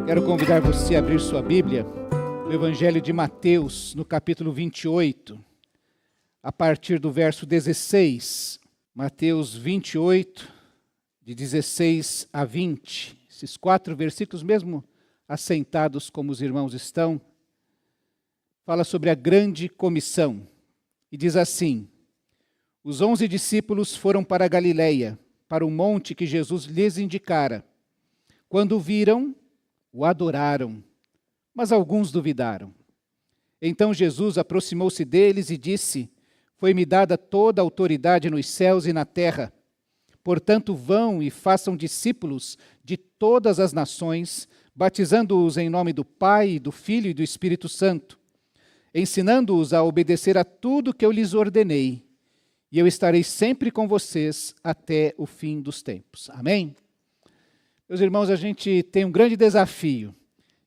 Quero convidar você a abrir sua Bíblia no Evangelho de Mateus, no capítulo 28, a partir do verso 16. Mateus 28, de 16 a 20. Esses 4 versículos, mesmo assentados como os irmãos estão, fala sobre a grande comissão. E diz assim: os 11 discípulos foram para a Galileia, para o monte que Jesus lhes indicara. Quando o viram, o adoraram, mas alguns duvidaram. Então Jesus aproximou-se deles e disse: foi-me dada toda a autoridade nos céus e na terra. Portanto, vão e façam discípulos de todas as nações, batizando-os em nome do Pai, do Filho e do Espírito Santo, ensinando-os a obedecer a tudo que eu lhes ordenei. E eu estarei sempre com vocês até o fim dos tempos. Amém? Meus irmãos, a gente tem um grande desafio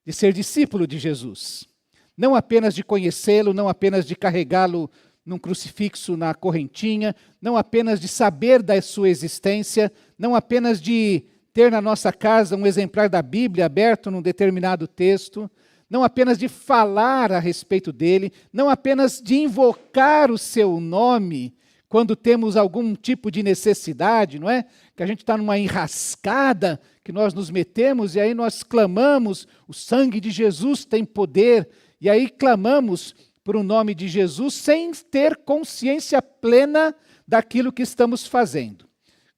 de ser discípulo de Jesus. Não apenas de conhecê-lo, não apenas de carregá-lo num crucifixo na correntinha, não apenas de saber da sua existência, não apenas de ter na nossa casa um exemplar da Bíblia aberto num determinado texto, não apenas de falar a respeito dele, não apenas de invocar o seu nome quando temos algum tipo de necessidade, não é? Que a gente está numa enrascada, que nós nos metemos e aí nós clamamos, o sangue de Jesus tem poder, e aí clamamos por o nome de Jesus sem ter consciência plena daquilo que estamos fazendo.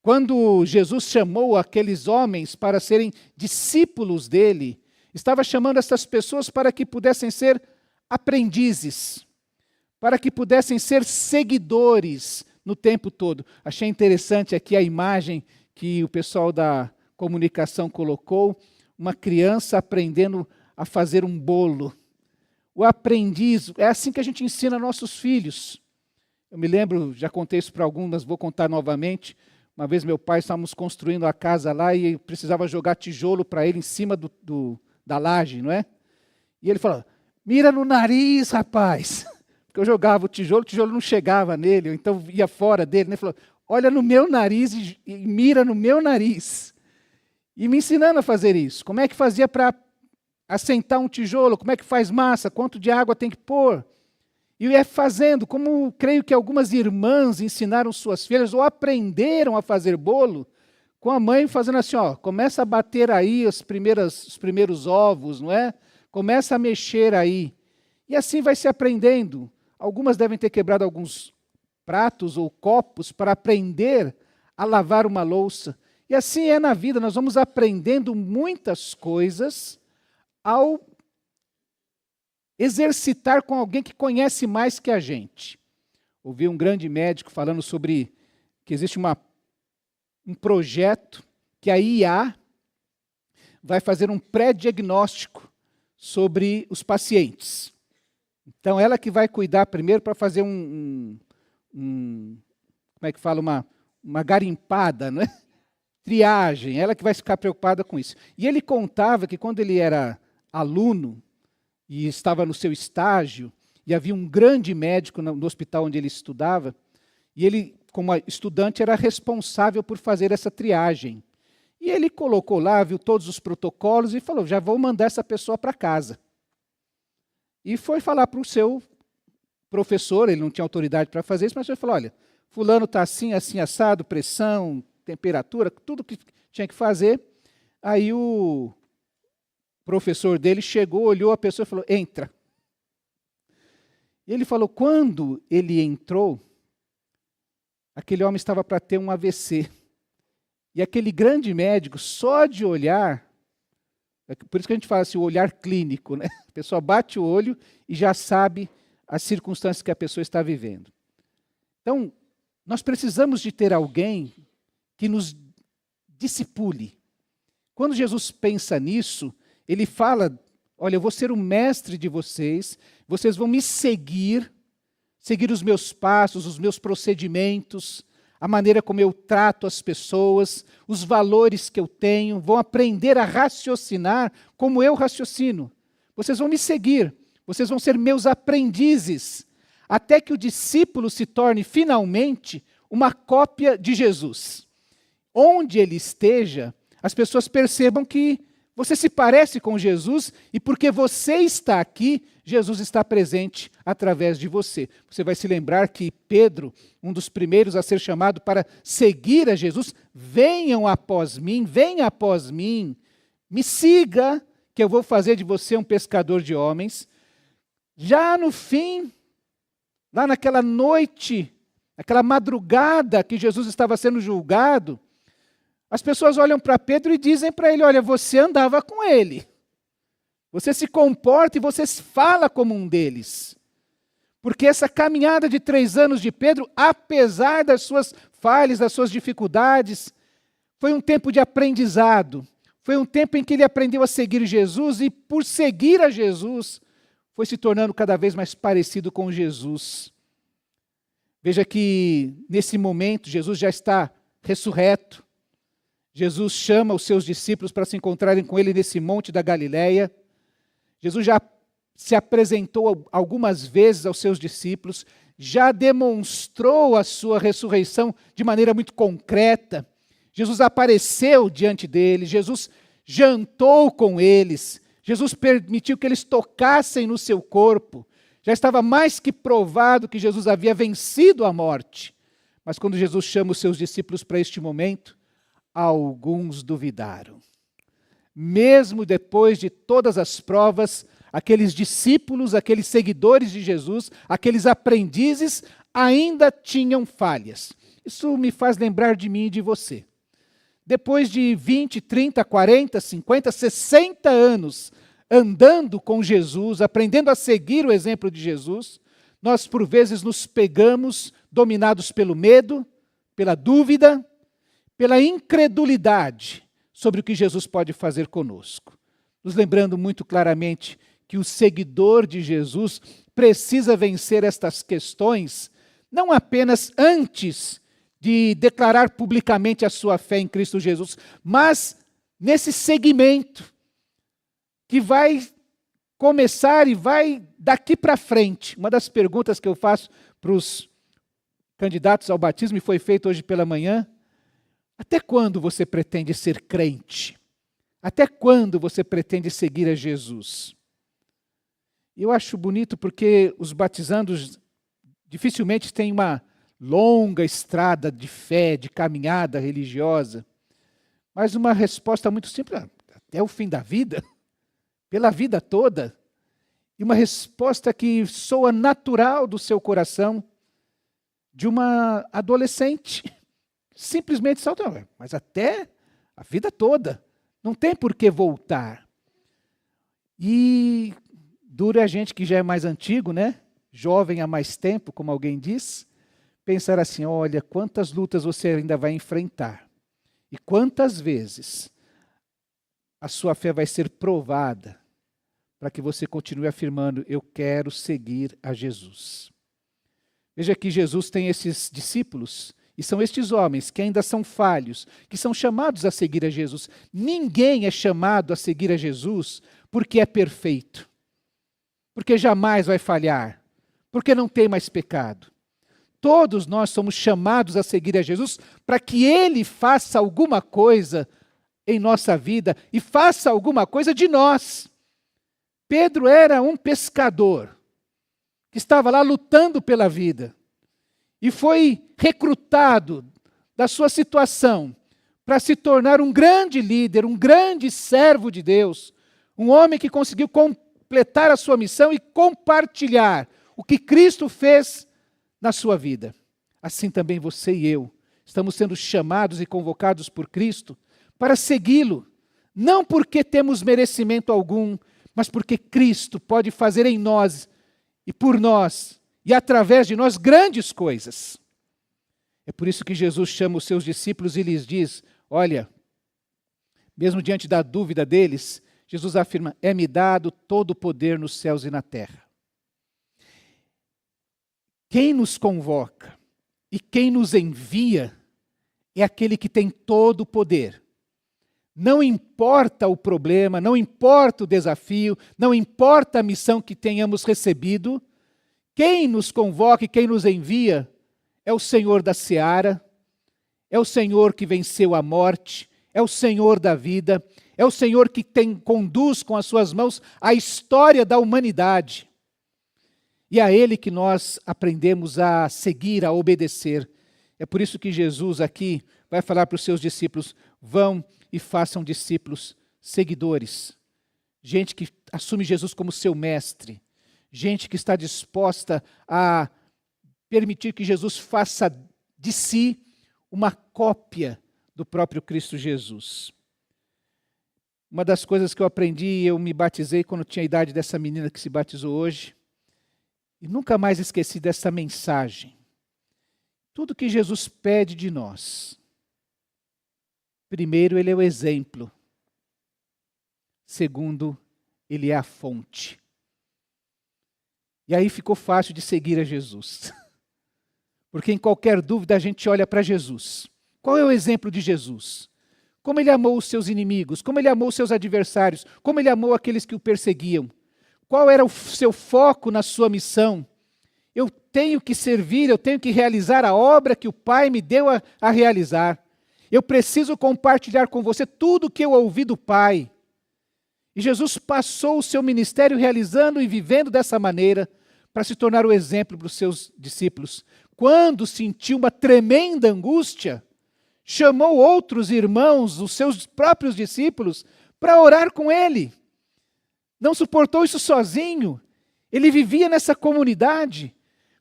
Quando Jesus chamou aqueles homens para serem discípulos dele, estava chamando essas pessoas para que pudessem ser aprendizes, para que pudessem ser seguidores no tempo todo. Achei interessante aqui a imagem que o pessoal da comunicação colocou, uma criança aprendendo a fazer um bolo. O aprendiz, é assim que a gente ensina nossos filhos. Eu me lembro, já contei isso para alguns, mas vou contar novamente. Uma vez meu pai, estávamos construindo a casa lá e precisava jogar tijolo para ele em cima da laje, não é? E ele falou: mira no nariz, rapaz. Porque eu jogava o tijolo não chegava nele, ou então ia fora dele. Ele falou: olha no meu nariz e mira no meu nariz. E me ensinando a fazer isso. Como é que fazia para assentar um tijolo? Como é que faz massa? Quanto de água tem que pôr? E é fazendo, como creio que algumas irmãs ensinaram suas filhas, ou aprenderam a fazer bolo, com a mãe fazendo assim, ó, começa a bater aí os primeiros ovos, não é? Começa a mexer aí. E assim vai se aprendendo. Algumas devem ter quebrado alguns pratos ou copos para aprender a lavar uma louça. E assim é na vida, nós vamos aprendendo muitas coisas ao exercitar com alguém que conhece mais que a gente. Ouvi um grande médico falando sobre que existe um projeto que a IA vai fazer um pré-diagnóstico sobre os pacientes. Então, ela que vai cuidar primeiro para fazer como é que fala, uma garimpada, não é? Triagem, ela que vai ficar preocupada com isso. E ele contava que quando ele era aluno e estava no seu estágio, e havia um grande médico no hospital onde ele estudava, e ele, como estudante, era responsável por fazer essa triagem. E ele colocou lá, viu todos os protocolos e falou: já vou mandar essa pessoa para casa. E foi falar para o seu professor, ele não tinha autoridade para fazer isso, mas ele falou: olha, fulano está assim, assim, assado, pressão, temperatura, tudo que tinha que fazer. Aí o professor dele chegou, olhou a pessoa e falou: entra. E ele falou, quando ele entrou, aquele homem estava para ter um AVC. E aquele grande médico, só de olhar, por isso que a gente fala assim, o olhar clínico, né? A pessoa bate o olho e já sabe as circunstâncias que a pessoa está vivendo. Então, nós precisamos de ter alguém que nos discipule. Quando Jesus pensa nisso, ele fala: olha, eu vou ser o mestre de vocês, vocês vão me seguir os meus passos, os meus procedimentos, a maneira como eu trato as pessoas, os valores que eu tenho, vão aprender a raciocinar como eu raciocino. Vocês vão me seguir, vocês vão ser meus aprendizes, até que o discípulo se torne finalmente uma cópia de Jesus. Onde ele esteja, as pessoas percebam que Você se parece com Jesus e porque você está aqui, Jesus está presente através de você. Você vai se lembrar que Pedro, um dos primeiros a ser chamado para seguir a Jesus, venha após mim, me siga, que eu vou fazer de você um pescador de homens. Já no fim, lá naquela noite, aquela madrugada que Jesus estava sendo julgado, as pessoas olham para Pedro e dizem para ele, olha, você andava com ele. Você se comporta e você fala como um deles. Porque essa caminhada de 3 anos de Pedro, apesar das suas falhas, das suas dificuldades, foi um tempo de aprendizado. Foi um tempo em que ele aprendeu a seguir Jesus e, por seguir a Jesus, foi se tornando cada vez mais parecido com Jesus. Veja que, nesse momento, Jesus já está ressurreto. Jesus chama os seus discípulos para se encontrarem com ele nesse monte da Galileia. Jesus já se apresentou algumas vezes aos seus discípulos, já demonstrou a sua ressurreição de maneira muito concreta. Jesus apareceu diante deles, Jesus jantou com eles, Jesus permitiu que eles tocassem no seu corpo. Já estava mais que provado que Jesus havia vencido a morte. Mas quando Jesus chama os seus discípulos para este momento, alguns duvidaram. Mesmo depois de todas as provas, aqueles discípulos, aqueles seguidores de Jesus, aqueles aprendizes, ainda tinham falhas. Isso me faz lembrar de mim e de você. Depois de 20, 30, 40, 50, 60 anos andando com Jesus, aprendendo a seguir o exemplo de Jesus, nós por vezes nos pegamos dominados pelo medo, pela dúvida, pela incredulidade sobre o que Jesus pode fazer conosco. Nos lembrando muito claramente que o seguidor de Jesus precisa vencer estas questões, não apenas antes de declarar publicamente a sua fé em Cristo Jesus, mas nesse segmento que vai começar e vai daqui para frente. Uma das perguntas que eu faço para os candidatos ao batismo, e foi feito hoje pela manhã: até quando você pretende ser crente? Até quando você pretende seguir a Jesus? Eu acho bonito porque os batizandos dificilmente têm uma longa estrada de fé, de caminhada religiosa, mas uma resposta muito simples: até o fim da vida, pela vida toda, e uma resposta que soa natural do seu coração, de uma adolescente. Simplesmente salta, mas até a vida toda, não tem por que voltar. E dura a gente que já é mais antigo, né? Jovem há mais tempo, como alguém diz, pensar assim: olha, quantas lutas você ainda vai enfrentar, e quantas vezes a sua fé vai ser provada, para que você continue afirmando: eu quero seguir a Jesus. Veja que Jesus tem esses discípulos, e são estes homens que ainda são falhos, que são chamados a seguir a Jesus. Ninguém é chamado a seguir a Jesus porque é perfeito, porque jamais vai falhar, porque não tem mais pecado. Todos nós somos chamados a seguir a Jesus para que Ele faça alguma coisa em nossa vida e faça alguma coisa de nós. Pedro era um pescador que estava lá lutando pela vida e foi recrutado da sua situação para se tornar um grande líder, um grande servo de Deus, um homem que conseguiu completar a sua missão e compartilhar o que Cristo fez na sua vida. Assim também você e eu estamos sendo chamados e convocados por Cristo para segui-lo, não porque temos merecimento algum, mas porque Cristo pode fazer em nós e por nós e através de nós grandes coisas. É por isso que Jesus chama os seus discípulos e lhes diz: olha, mesmo diante da dúvida deles, Jesus afirma: é-me dado todo o poder nos céus e na terra. Quem nos convoca e quem nos envia é aquele que tem todo o poder. Não importa o problema, não importa o desafio, não importa a missão que tenhamos recebido, quem nos convoca e quem nos envia é o Senhor da seara, é o Senhor que venceu a morte, é o Senhor da vida, É o Senhor que conduz com as suas mãos a história da humanidade. E é a Ele que nós aprendemos a seguir, a obedecer. É por isso que Jesus aqui vai falar para os seus discípulos: vão e façam discípulos seguidores. Gente que assume Jesus como seu mestre. Gente que está disposta a permitir que Jesus faça de si uma cópia do próprio Cristo Jesus. Uma das coisas que eu aprendi, eu me batizei quando tinha a idade dessa menina que se batizou hoje, e nunca mais esqueci dessa mensagem. Tudo que Jesus pede de nós, primeiro, Ele é o exemplo. Segundo, Ele é a fonte. E aí ficou fácil de seguir a Jesus. Porque em qualquer dúvida a gente olha para Jesus. Qual é o exemplo de Jesus? Como Ele amou os seus inimigos, como Ele amou os seus adversários, como Ele amou aqueles que o perseguiam. Qual era o seu foco na sua missão? Eu tenho que servir, eu tenho que realizar a obra que o Pai me deu a realizar. Eu preciso compartilhar com você tudo o que eu ouvi do Pai. E Jesus passou o seu ministério realizando e vivendo dessa maneira para se tornar o exemplo para os seus discípulos. Quando sentiu uma tremenda angústia, chamou outros irmãos, os seus próprios discípulos, para orar com ele. Não suportou isso sozinho. Ele vivia nessa comunidade.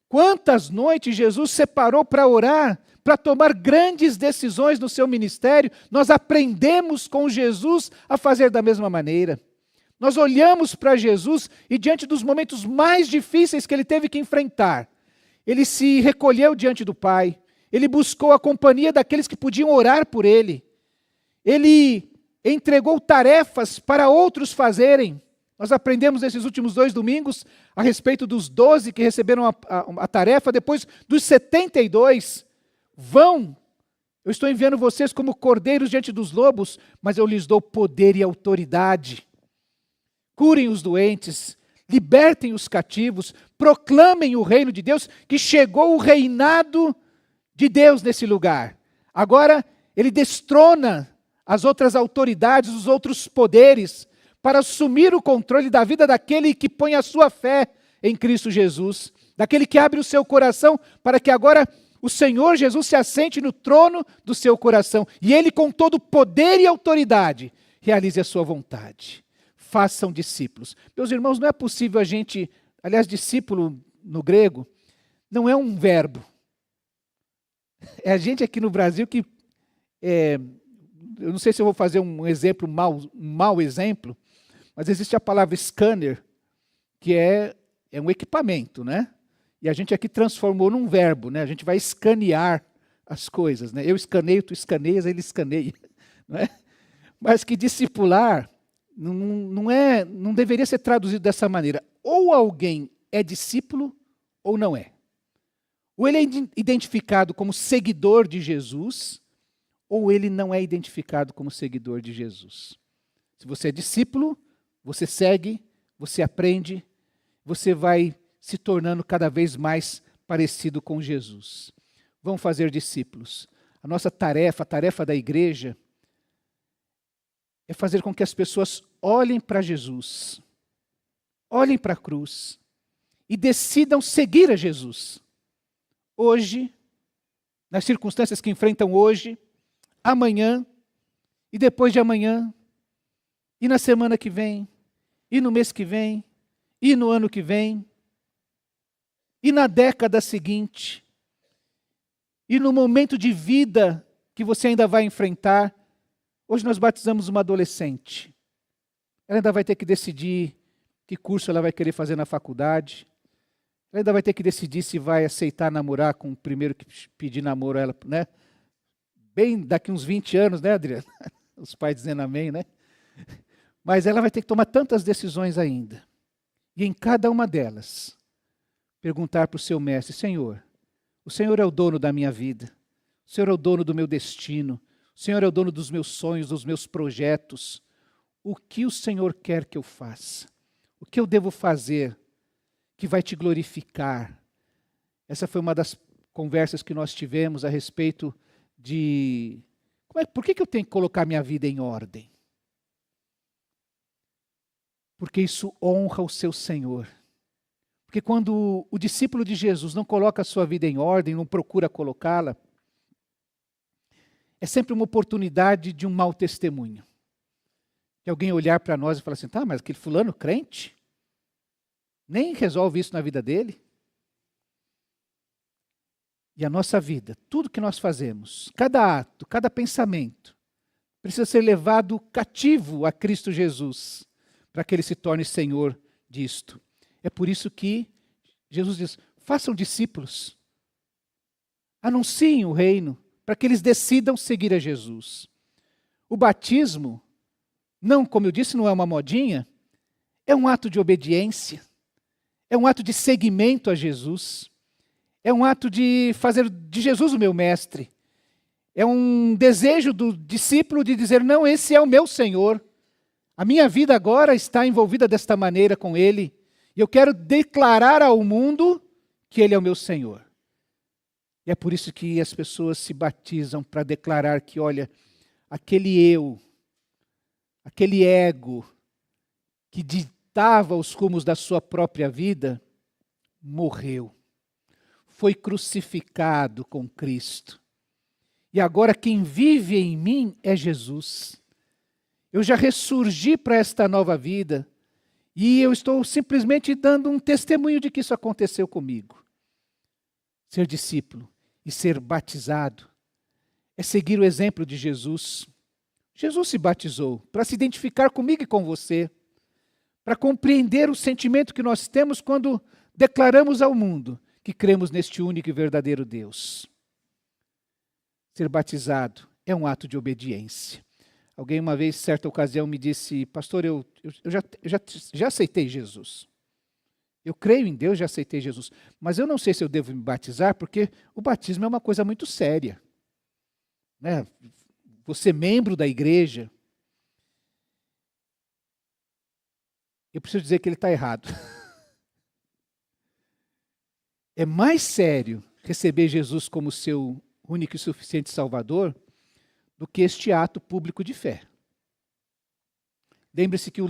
Quantas noites Jesus separou para orar, para tomar grandes decisões no seu ministério. Nós aprendemos com Jesus a fazer da mesma maneira. Nós olhamos para Jesus e diante dos momentos mais difíceis que ele teve que enfrentar, ele se recolheu diante do Pai. Ele buscou a companhia daqueles que podiam orar por ele. Ele entregou tarefas para outros fazerem. Nós aprendemos nesses últimos 2 domingos a respeito dos 12 que receberam a tarefa, depois dos 72. Vão, eu estou enviando vocês como cordeiros diante dos lobos, mas eu lhes dou poder e autoridade. Curem os doentes, libertem os cativos, proclamem o reino de Deus, que chegou o reinado de Deus nesse lugar. Agora, ele destrona as outras autoridades, os outros poderes, para assumir o controle da vida daquele que põe a sua fé em Cristo Jesus, daquele que abre o seu coração para que agora o Senhor Jesus se assente no trono do seu coração e ele, com todo poder e autoridade, realize a sua vontade. Façam discípulos. Meus irmãos, não é possível a gente, aliás, discípulo no grego, não é um verbo. É a gente aqui no Brasil que, eu não sei se eu vou fazer um exemplo, um mau exemplo, mas existe a palavra scanner, que é um equipamento, né? E a gente aqui transformou num verbo, né? A gente vai escanear as coisas, né? Eu escaneio, tu escaneias, ele escaneia, não é? Mas que discipular não deveria ser traduzido dessa maneira. Ou alguém é discípulo ou não é. Ou ele é identificado como seguidor de Jesus, ou ele não é identificado como seguidor de Jesus. Se você é discípulo, você segue, você aprende, você vai se tornando cada vez mais parecido com Jesus. Vamos fazer discípulos. A nossa tarefa, a tarefa da igreja, é fazer com que as pessoas olhem para Jesus, olhem para a cruz e decidam seguir a Jesus. Hoje, nas circunstâncias que enfrentam hoje, amanhã e depois de amanhã, e na semana que vem, e no mês que vem, e no ano que vem, e na década seguinte, e no momento de vida que você ainda vai enfrentar. Hoje nós batizamos uma adolescente. Ela ainda vai ter que decidir que curso ela vai querer fazer na faculdade. Ela ainda vai ter que decidir se vai aceitar namorar com o primeiro que pedir namoro a ela, né? Bem daqui uns 20 anos, né, Adriana? Os pais dizendo amém, né? Mas ela vai ter que tomar tantas decisões ainda. E em cada uma delas, perguntar para o seu mestre: Senhor, o Senhor é o dono da minha vida. O Senhor é o dono do meu destino. O Senhor é o dono dos meus sonhos, dos meus projetos. O que o Senhor quer que eu faça? O que eu devo fazer que vai te glorificar? Essa foi uma das conversas que nós tivemos a respeito de por que eu tenho que colocar minha vida em ordem? porque isso honra o seu Senhor. Porque quando o discípulo de Jesus não coloca a sua vida em ordem, não procura colocá-la, é sempre uma oportunidade de um mau testemunho. De alguém olhar para nós e falar assim, tá, mas aquele fulano crente, nem resolve isso na vida dele. E a nossa vida, tudo que nós fazemos, cada ato, cada pensamento, precisa ser levado cativo a Cristo Jesus, para que Ele se torne Senhor disto. É por isso que Jesus diz, façam discípulos, anunciem o reino, para que eles decidam seguir a Jesus. O batismo, não, como eu disse, não é uma modinha, é um ato de obediência, é um ato de seguimento a Jesus, é um ato de fazer de Jesus o meu mestre, é um desejo do discípulo de dizer, não, esse é o meu Senhor, a minha vida agora está envolvida desta maneira com Ele, e eu quero declarar ao mundo que Ele é o meu Senhor. E é por isso que as pessoas se batizam para declarar que, olha, aquele eu, aquele ego que ditava os rumos da sua própria vida, morreu. Foi crucificado com Cristo. E agora quem vive em mim é Jesus. Eu já ressurgi para esta nova vida. E eu estou simplesmente dando um testemunho de que isso aconteceu comigo. Ser discípulo e ser batizado é seguir o exemplo de Jesus. Jesus se batizou para se identificar comigo e com você, para compreender o sentimento que nós temos quando declaramos ao mundo que cremos neste único e verdadeiro Deus. Ser batizado é um ato de obediência. Alguém uma vez, certa ocasião, me disse, pastor, eu já aceitei Jesus. Eu creio em Deus, já aceitei Jesus. Mas eu não sei se eu devo me batizar, porque o batismo é uma coisa muito séria. Né? Você é membro da igreja. Eu preciso dizer que ele está errado. É mais sério receber Jesus como seu único e suficiente Salvador do que este ato público de fé. Lembre-se que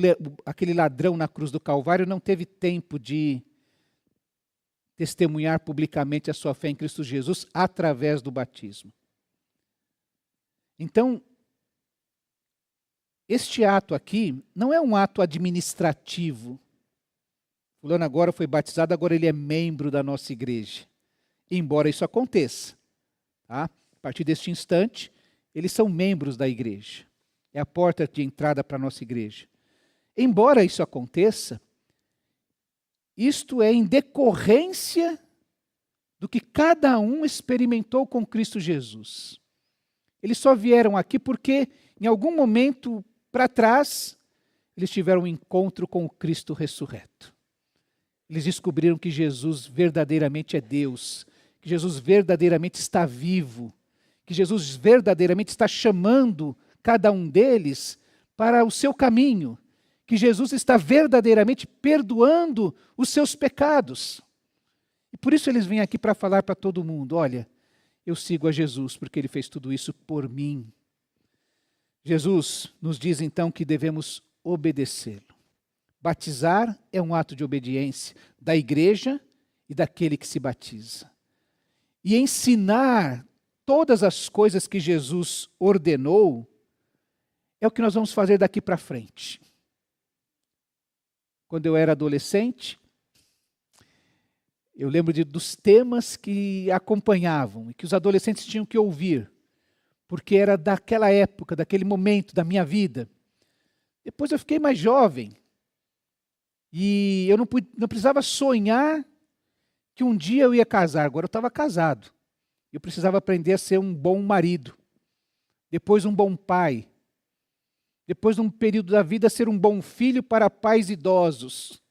aquele ladrão na cruz do Calvário não teve tempo de testemunhar publicamente a sua fé em Cristo Jesus através do batismo. Então, este ato aqui não é um ato administrativo. Fulano agora foi batizado, agora ele é membro da nossa igreja. Embora isso aconteça. Tá? A partir deste instante, eles são membros da igreja. É a porta de entrada para a nossa igreja. Embora isso aconteça, isto é em decorrência do que cada um experimentou com Cristo Jesus. Eles só vieram aqui porque, em algum momento para trás, eles tiveram um encontro com o Cristo ressurreto. Eles descobriram que Jesus verdadeiramente é Deus, que Jesus verdadeiramente está vivo, que Jesus verdadeiramente está chamando cada um deles para o seu caminho, que Jesus está verdadeiramente perdoando os seus pecados. E por isso eles vêm aqui para falar para todo mundo, olha, eu sigo a Jesus porque Ele fez tudo isso por mim. Jesus nos diz então que devemos obedecê-lo. Batizar é um ato de obediência da igreja e daquele que se batiza. E ensinar todas as coisas que Jesus ordenou é o que nós vamos fazer daqui para frente. Quando eu era adolescente, eu lembro dos temas que acompanhavam e que os adolescentes tinham que ouvir, porque era daquela época, daquele momento da minha vida. Depois eu fiquei mais jovem e eu não precisava sonhar que um dia eu ia casar. Agora eu estava casado. Eu precisava aprender a ser um bom marido, depois um bom pai, depois, num período da vida, ser um bom filho para pais idosos.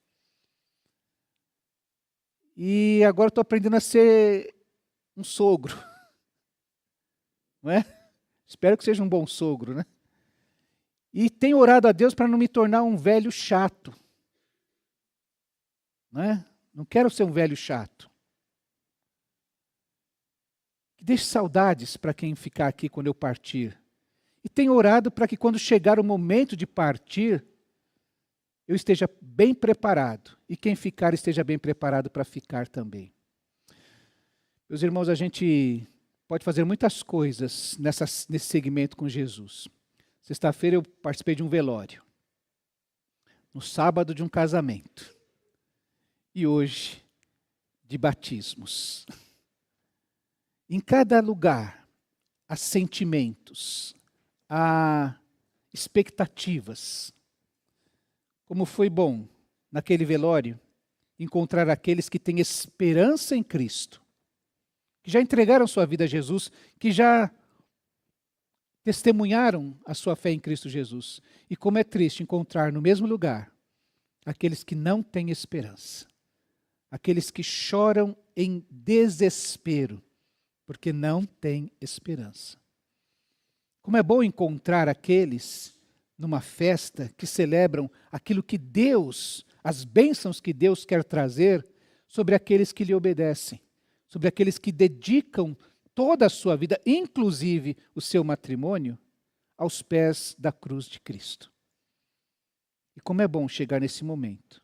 E agora estou aprendendo a ser um sogro. Não é? Espero que seja um bom sogro, né? E tenho orado a Deus para não me tornar um velho chato. Não é? Não quero ser um velho chato. Que deixe saudades para quem ficar aqui quando eu partir. E tenho orado para que quando chegar o momento de partir, eu esteja bem preparado e quem ficar esteja bem preparado para ficar também. Meus irmãos, a gente pode fazer muitas coisas nesse segmento com Jesus. Sexta-feira eu participei de um velório. No sábado de um casamento. E hoje de batismos. Em cada lugar há sentimentos, há expectativas. Como foi bom naquele velório encontrar aqueles que têm esperança em Cristo, que já entregaram sua vida a Jesus, que já testemunharam a sua fé em Cristo Jesus. E como é triste encontrar no mesmo lugar aqueles que não têm esperança, aqueles que choram em desespero, porque não têm esperança. Como é bom encontrar aqueles numa festa que celebram aquilo que Deus, as bênçãos que Deus quer trazer sobre aqueles que lhe obedecem, sobre aqueles que dedicam toda a sua vida, inclusive o seu matrimônio, aos pés da cruz de Cristo. E como é bom chegar nesse momento,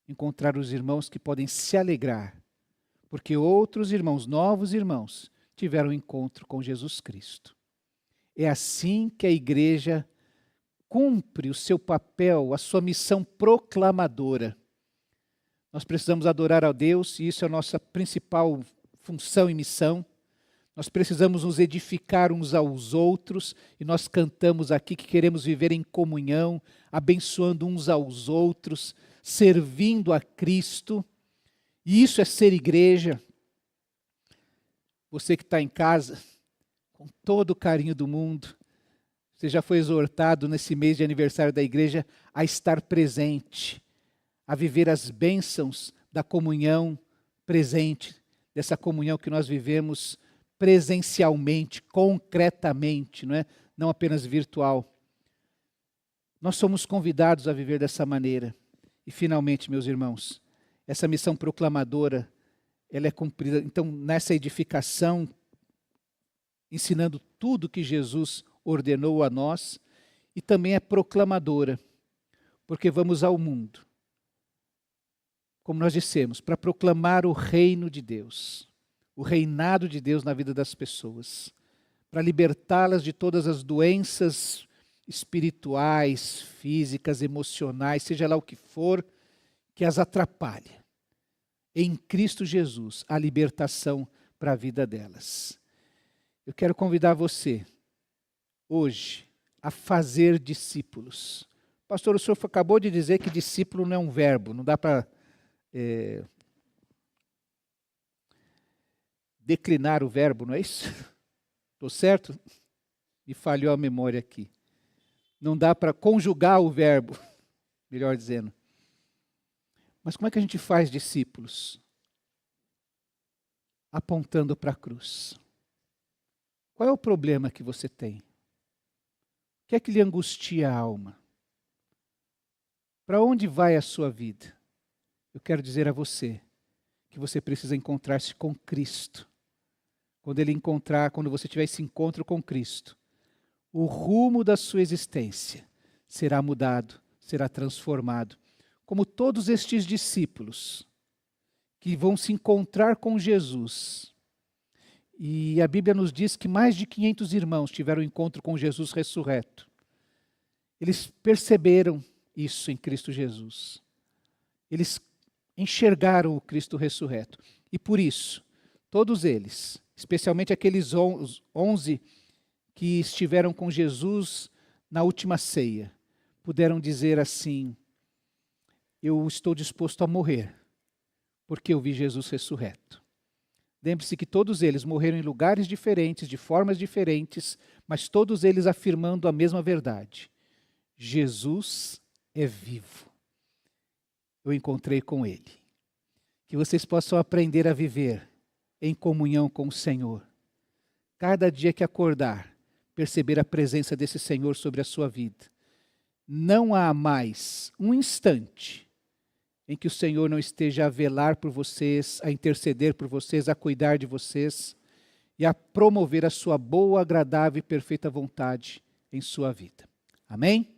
encontrar os irmãos que podem se alegrar, porque outros irmãos, novos irmãos, tiveram um encontro com Jesus Cristo. É assim que a igreja cumpre o seu papel, a sua missão proclamadora. Nós precisamos adorar a Deus, e isso é a nossa principal função e missão. Nós precisamos nos edificar uns aos outros, e nós cantamos aqui que queremos viver em comunhão, abençoando uns aos outros, servindo a Cristo. E isso é ser igreja. Você que está em casa, com todo o carinho do mundo, você já foi exortado nesse mês de aniversário da igreja a estar presente, a viver as bênçãos da comunhão presente, dessa comunhão que nós vivemos presencialmente, concretamente, não apenas virtual. Nós somos convidados a viver dessa maneira. E finalmente, meus irmãos, essa missão proclamadora, ela é cumprida, então, nessa edificação, ensinando tudo que Jesus ordenou a nós, e também é proclamadora, porque vamos ao mundo, como nós dissemos, para proclamar o reino de Deus, o reinado de Deus na vida das pessoas, para libertá-las de todas as doenças espirituais, físicas, emocionais, seja lá o que for, que as atrapalhe. Em Cristo Jesus, a libertação para a vida delas. Eu quero convidar você, hoje, a fazer discípulos. Pastor, o senhor acabou de dizer que discípulo não é um verbo, não dá para declinar o verbo, não é isso? Estou certo? Me falhou a memória aqui. Não dá para conjugar o verbo, melhor dizendo. Mas como é que a gente faz discípulos? Apontando para a cruz. Qual é o problema que você tem? O que é que lhe angustia a alma? Para onde vai a sua vida? Eu quero dizer a você que você precisa encontrar-se com Cristo. Quando você tiver esse encontro com Cristo, o rumo da sua existência será mudado, será transformado. Como todos estes discípulos que vão se encontrar com Jesus. E a Bíblia nos diz que mais de 500 irmãos tiveram encontro com Jesus ressurreto. Eles perceberam isso em Cristo Jesus. Eles enxergaram o Cristo ressurreto. E por isso, todos eles, especialmente aqueles 11 que estiveram com Jesus na última ceia, puderam dizer assim: eu estou disposto a morrer, porque eu vi Jesus ressurreto. Lembre-se que todos eles morreram em lugares diferentes, de formas diferentes, mas todos eles afirmando a mesma verdade. Jesus é vivo. Eu encontrei com Ele. Que vocês possam aprender a viver em comunhão com o Senhor. Cada dia que acordar, perceber a presença desse Senhor sobre a sua vida. Não há mais um instante em que o Senhor não esteja a velar por vocês, a interceder por vocês, a cuidar de vocês e a promover a sua boa, agradável e perfeita vontade em sua vida. Amém?